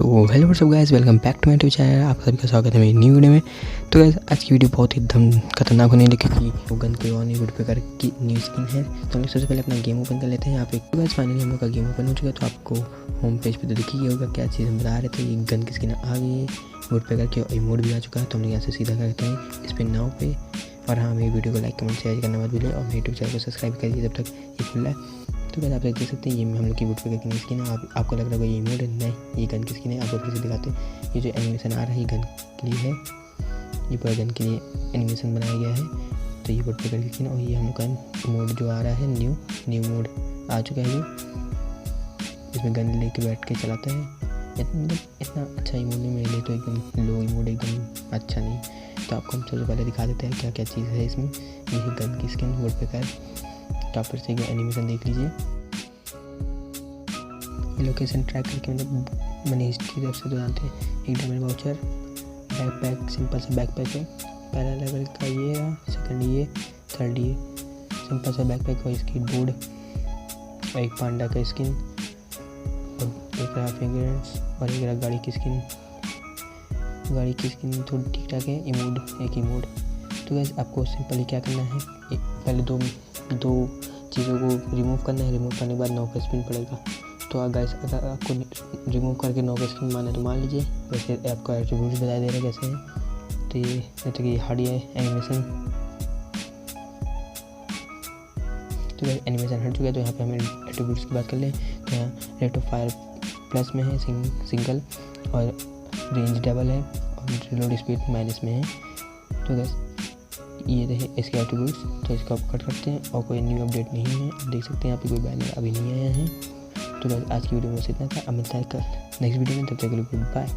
तो hello what's up guys, welcome back to my YouTube channel. आप सभी का स्वागत है मेरी न्यू वीडियो में। तो गाइस आज की वीडियो बहुत ही एकदम खतरनाक होने वाली क्योंकि वो गन के ऑन वुडपेकर की न्यू स्किन है। तो हम लोग सबसे पहले अपना गेम ओपन कर लेते हैं यहाँ पे। तो गाइस फाइनली हम लोग का गेम ओपन हो चुका है। तो आपको होम पेज पे तो दिख ही होगा क्या चीज़ हम बता रहे थे। ये गन की स्किन आ गई है, वुडपेकर के इमोट भी आ चुका है। तो हम लोग यहाँ से सीधा करते हैं इस पर नाव पे। और हाँ, मेरी वीडियो को लाइक कमेंट शेयर करना मत भूलिए और मेरे यूट्यूब चैनल को सब्सक्राइब करिए जब तक ये खुला है। तो गाइस आप देख सकते हैं ये हम लोग की वुडपेकर की स्किन है। आपको लग रहा होगा ये इमोट है, नहीं ये गन की स्किन है। आपको फिर से दिखाते हैं। ये जो एनिमेशन आ रहा है ये गन के लिए है, ये पूरा गन के लिए एनिमेशन बनाया गया है। तो ये वुडपेकर की स्किन और ये हम लोग का मोड जो आ रहा है न्यू मोड आ चुका है। जो इसमें गन लेके बैठ के चलाता है। मतलब इतना अच्छा इमोड नहीं मेरे लिए, तो एकदम लो इमोड एकदम अच्छा नहीं। तो आपको हम सबसे पहले दिखा देते हैं क्या क्या चीज़ है इसमें। ये है गन की स्किन वुडपेकर। तो आप फिर से एनिमेशन देख लीजिए। ये लोकेशन ट्रैक करके मतलब मैंने हिस्ट्री की तरफ से तो जानते हैं। एक डायमंड वाउचर, बैकपैक, सिंपल सा बैकपैक है। पहला लेवल का ये है, सेकंड ये, थर्ड ये सिंपल सा बैकपैक और स्केटबोर्ड और एक पांडा का स्किन और एक रहा फिंगर्स और एक रहा गाड़ी की स्किन थोड़ी ठीक ठाक है। एक इमोड। तो गाइस आपको सिंपली क्या करना है, पहले दो चीज़ों को रिमूव करना है। रिमूव करने के बाद 9 का स्पिन पड़ेगा। तो गाइस अगर आपको रिमूव करके 9 का स्पिन मारना है तो मान लीजिए। वैसे आपको एट्रीब्यूट्स बता दे रहे हैं कैसे है। तो ये जैसे कि हार्ड है एनिमेशन। तो एनिमेशन हट चुका है। तो यहाँ पे हमें एट्रीब्यूट्स की बात कर लें तो यहाँ रेट ऑफ फायर प्लस में है सिंगल और रेंज डबल है और रिलोड स्पीड माइनस में है। तो गाइस ये रहे इसके एट्रीब्यूट्स। तो इसको आप कट करते हैं और कोई न्यू अपडेट नहीं है। आप देख सकते हैं यहाँ पे कोई बैनर अभी नहीं आया है। तो गाइस आज की वीडियो में बस इतना था। अब मिलता है कल नेक्स्ट वीडियो में, तब तक के लिए गुड बाय।